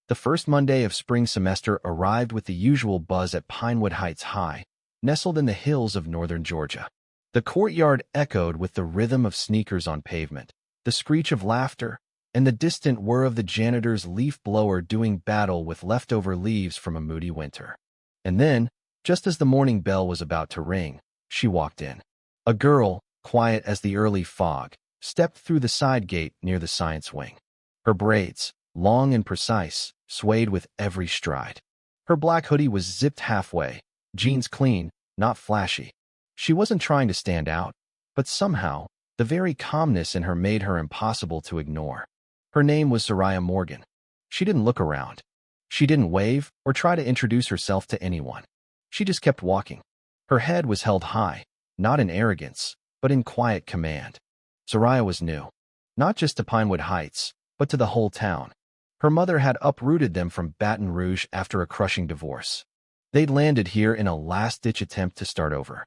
The first Monday of spring semester arrived with the usual buzz at Pinewood Heights High, nestled in the hills of northern Georgia. The courtyard echoed with the rhythm of sneakers on pavement, the screech of laughter, and the distant whir of the janitor's leaf blower doing battle with leftover leaves from a moody winter. And then, just as the morning bell was about to ring, she walked in. A girl, quiet as the early fog, stepped through the side gate near the science wing. Her braids, long and precise, swayed with every stride. Her black hoodie was zipped halfway, jeans clean, not flashy. She wasn't trying to stand out, but somehow, the very calmness in her made her impossible to ignore. Her name was Zariah Morgan. She didn't look around. She didn't wave or try to introduce herself to anyone. She just kept walking. Her head was held high, not in arrogance, but in quiet command. Zariah was new, not just to Pinewood Heights, but to the whole town. Her mother had uprooted them from Baton Rouge after a crushing divorce. They'd landed here in a last-ditch attempt to start over.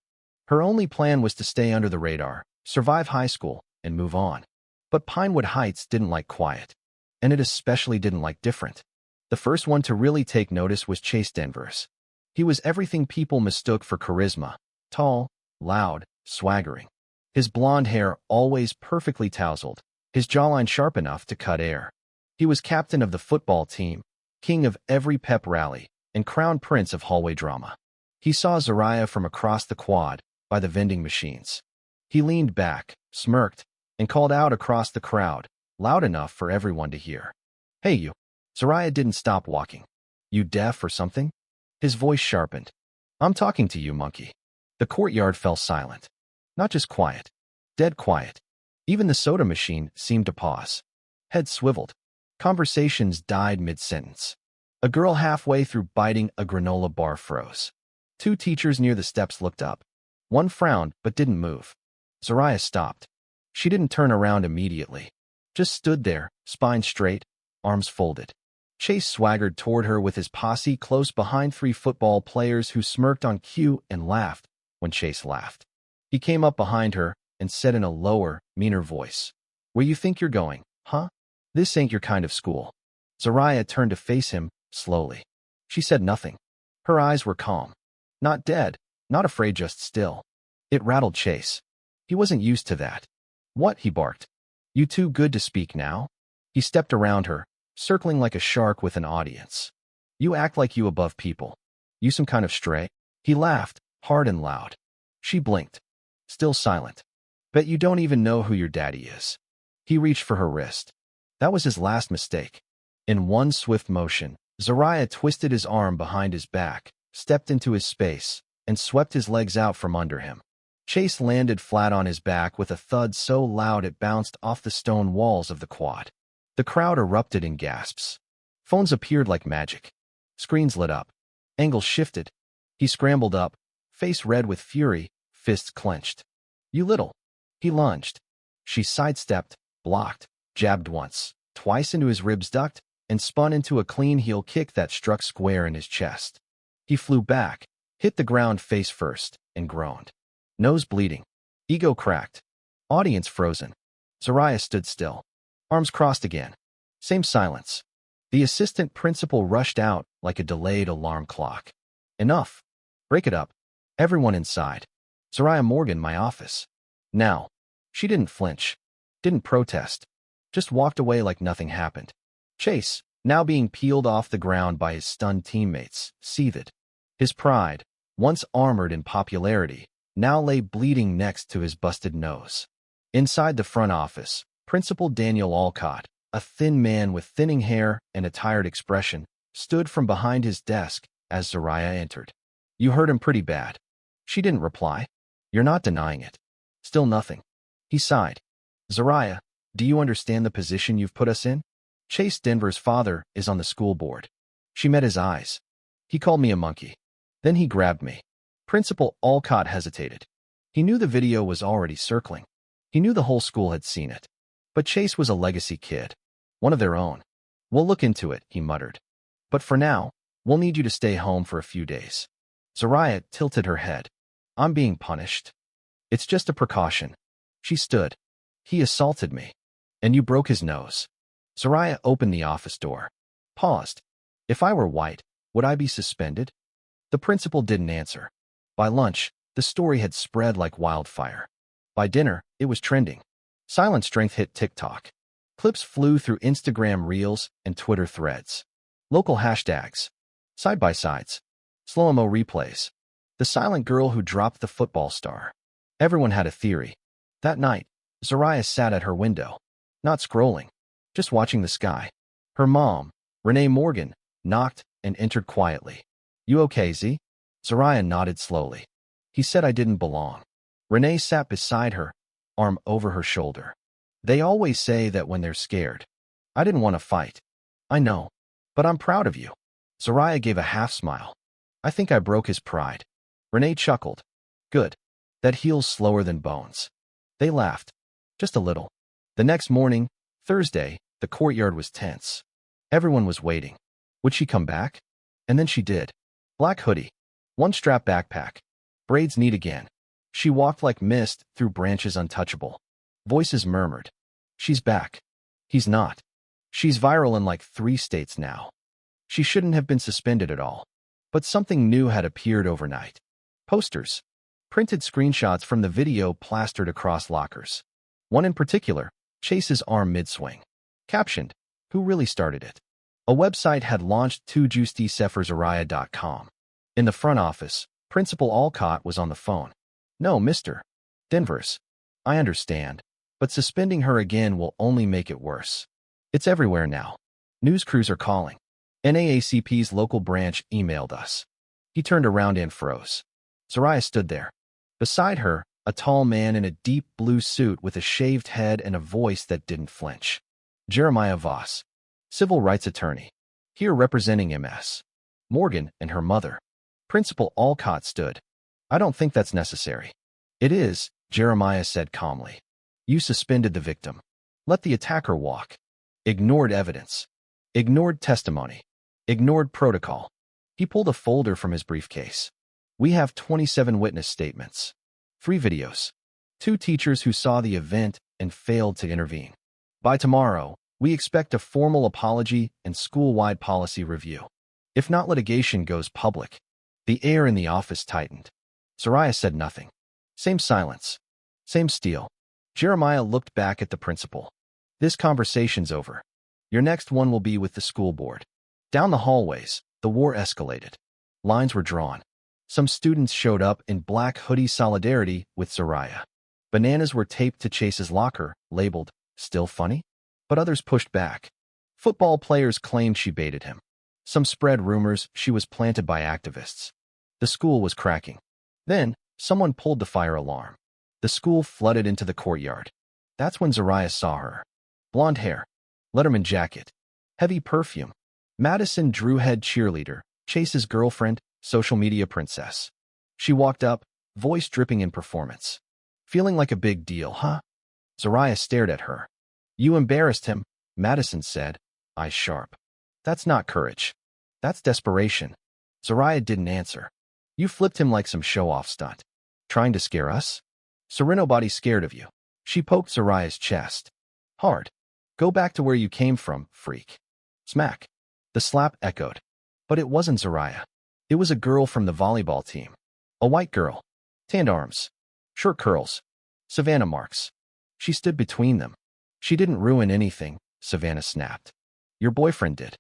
Her only plan was to stay under the radar, survive high school, and move on. But Pinewood Heights didn't like quiet, and it especially didn't like different. The first one to really take notice was Chase Denvers. He was everything people mistook for charisma: tall, loud, swaggering. His blonde hair always perfectly tousled, his jawline sharp enough to cut air. He was captain of the football team, king of every pep rally, and crown prince of hallway drama. He saw Zariah from across the quad, by the vending machines. He leaned back, smirked, and called out across the crowd, loud enough for everyone to hear. "Hey, you." Zariah didn't stop walking. "You deaf or something?" His voice sharpened. "I'm talking to you, monkey." The courtyard fell silent. Not just quiet. Dead quiet. Even the soda machine seemed to pause. Heads swiveled. Conversations died mid-sentence. A girl halfway through biting a granola bar froze. Two teachers near the steps looked up. One frowned but didn't move. Zariah stopped. She didn't turn around immediately. Just stood there, spine straight, arms folded. Chase swaggered toward her with his posse close behind three football players who smirked on cue and laughed when Chase laughed. He came up behind her and said in a lower, meaner voice, "Where you think you're going, huh? This ain't your kind of school." Zariah turned to face him, slowly. She said nothing. Her eyes were calm. Not dead, not afraid, just still. It rattled Chase. He wasn't used to that. "What?" he barked. "You too good to speak now?" He stepped around her, circling like a shark with an audience. "You act like you above people. You some kind of stray?" He laughed, hard and loud. She blinked. Still silent. "Bet you don't even know who your daddy is." He reached for her wrist. That was his last mistake. In one swift motion, Zariah twisted his arm behind his back, stepped into his space, and swept his legs out from under him. Chase landed flat on his back with a thud so loud it bounced off the stone walls of the quad. The crowd erupted in gasps. Phones appeared like magic. Screens lit up. Angles shifted. He scrambled up, face red with fury, fists clenched. "You little." He lunged. She sidestepped, blocked, jabbed once, twice into his ribs, ducked, and spun into a clean heel kick that struck square in his chest. He flew back, hit the ground face first, and groaned. Nose bleeding. Ego cracked. Audience frozen. Zariah stood still. Arms crossed again. Same silence. The assistant principal rushed out like a delayed alarm clock. "Enough. Break it up. Everyone inside. Zariah Morgan, my office. Now." She didn't flinch. Didn't protest. Just walked away like nothing happened. Chase, now being peeled off the ground by his stunned teammates, seethed. His pride, once armored in popularity, now lay bleeding next to his busted nose. Inside the front office, Principal Daniel Alcott, a thin man with thinning hair and a tired expression, stood from behind his desk as Zariah entered. "You hurt him pretty bad." She didn't reply. "You're not denying it." Still nothing. He sighed. "Zariah, do you understand the position you've put us in? Chase Denver's father is on the school board." She met his eyes. "He called me a monkey. Then he grabbed me." Principal Alcott hesitated. He knew the video was already circling. He knew the whole school had seen it. But Chase was a legacy kid. One of their own. "We'll look into it," he muttered. "But for now, we'll need you to stay home for a few days." Zariah tilted her head. "I'm being punished." "It's just a precaution." She stood. "He assaulted me. And you broke his nose." Zariah opened the office door. Paused. If I were white, would I be suspended? The principal didn't answer. By lunch, the story had spread like wildfire. By dinner, it was trending. Silent strength hit TikTok. Clips flew through Instagram Reels and Twitter threads. Local hashtags, side-by-sides, slow-mo replays. The silent girl who dropped the football star. Everyone had a theory. That night, Zariah sat at her window, not scrolling, just watching the sky. Her mom, Renee Morgan, knocked and entered quietly. "You okay, Z?" Zariah nodded slowly. He said I didn't belong. Renee sat beside her, arm over her shoulder. They always say that when they're scared. I didn't want to fight. I know, but I'm proud of you. Zariah gave a half-smile. I think I broke his pride. Renee chuckled. Good. That heals slower than bones. They laughed. Just a little. The next morning, Thursday, the courtyard was tense. Everyone was waiting. Would she come back? And then she did. Black hoodie. One-strap backpack. Braids neat again. She walked like mist through branches untouchable. Voices murmured. She's back. He's not. She's viral in like 3 states now. She shouldn't have been suspended at all. But something new had appeared overnight. Posters. Printed screenshots from the video plastered across lockers. One in particular, Chase's arm mid-swing. Captioned, "Who really started it?" A website had launched to justiceforZariah.com. In the front office, Principal Alcott was on the phone. "No, Mr. Denvers. I understand, but suspending her again will only make it worse. It's everywhere now. News crews are calling. NAACP's local branch emailed us." He turned around and froze. Zariah stood there. Beside her, a tall man in a deep blue suit with a shaved head and a voice that didn't flinch. Jeremiah Voss, civil rights attorney, here representing MS. Morgan and her mother. Principal Alcott stood. "I don't think that's necessary." "It is," Jeremiah said calmly. "You suspended the victim. Let the attacker walk." Ignored evidence. Ignored testimony. Ignored protocol. He pulled a folder from his briefcase. "We have 27 witness statements. 3 videos. 2 teachers who saw the event and failed to intervene. By tomorrow, we expect a formal apology and school-wide policy review. If not, litigation goes public." The air in the office tightened. Zariah said nothing. Same silence. Same steel. Jeremiah looked back at the principal. "This conversation's over. Your next one will be with the school board." Down the hallways, the war escalated. Lines were drawn. Some students showed up in black hoodie solidarity with Zariah. Bananas were taped to Chase's locker, labeled, "Still funny?" But others pushed back. Football players claimed she baited him. Some spread rumors she was planted by activists. The school was cracking. Then, someone pulled the fire alarm. The school flooded into the courtyard. That's when Zariah saw her. Blonde hair. Letterman jacket. Heavy perfume. Madison Drew head cheerleader, Chase's girlfriend, social media princess. She walked up, voice dripping in performance. "Feeling like a big deal, huh?" Zariah stared at her. "You embarrassed him," Madison said, eyes sharp. "That's not courage. That's desperation." Zariah didn't answer. "You flipped him like some show-off stunt. Trying to scare us? Nobody's scared of you." She poked Zariah's chest. Hard. "Go back to where you came from, freak." Smack. The slap echoed. But it wasn't Zariah. It was a girl from the volleyball team. A white girl. Tanned arms. Short curls. Savannah Marks. She stood between them. "She didn't ruin anything," Savannah snapped. "Your boyfriend did.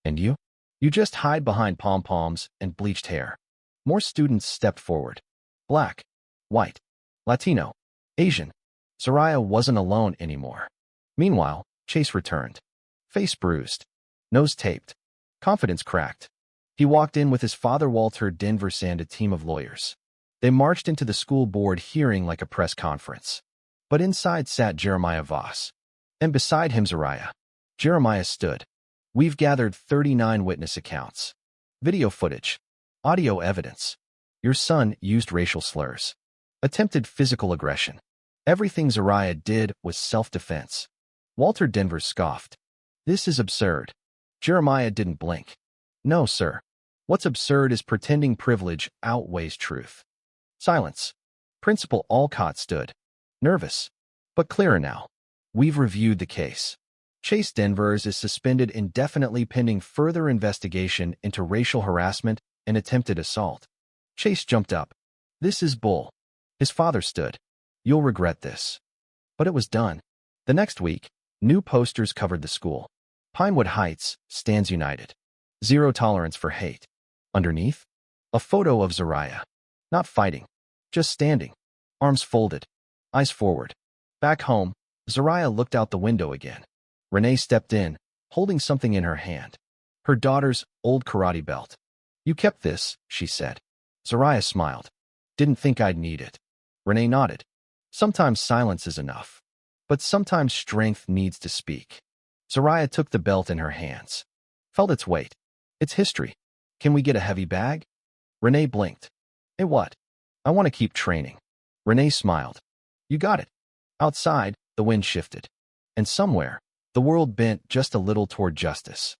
And you? You just hide behind pom-poms and bleached hair." More students stepped forward. Black. White. Latino. Asian. Zariah wasn't alone anymore. Meanwhile, Chase returned. Face bruised. Nose taped. Confidence cracked. He walked in with his father Walter Denvers and a team of lawyers. They marched into the school board hearing like a press conference. But inside sat Jeremiah Voss. And beside him Zariah. Jeremiah stood. "We've gathered 39 witness accounts. Video footage. Audio evidence. Your son used racial slurs. Attempted physical aggression. Everything Zariah did was self-defense." Walter Denvers scoffed. "This is absurd." Jeremiah didn't blink. "No, sir. What's absurd is pretending privilege outweighs truth." Silence. Principal Alcott stood. Nervous. But clearer now. "We've reviewed the case. Chase Denvers is suspended indefinitely pending further investigation into racial harassment and attempted assault. Chase jumped up. This is bull. His father stood. You'll regret this. But it was done. The next week, new posters covered the school. Pinewood Heights stands united. Zero tolerance for hate. Underneath, a photo of Zariah. Not fighting, just standing. Arms folded, eyes forward. Back home, Zariah looked out the window again. Renee stepped in, holding something in her hand. Her daughter's old karate belt. You kept this, she said. Zariah smiled. Didn't think I'd need it. Renee nodded. Sometimes silence is enough. But sometimes strength needs to speak. Zariah took the belt in her hands. Felt its weight. It's history. Can we get a heavy bag? Renee blinked. Hey, what? I want to keep training. Renee smiled. You got it. Outside, the wind shifted. And somewhere, the world bent just a little toward justice.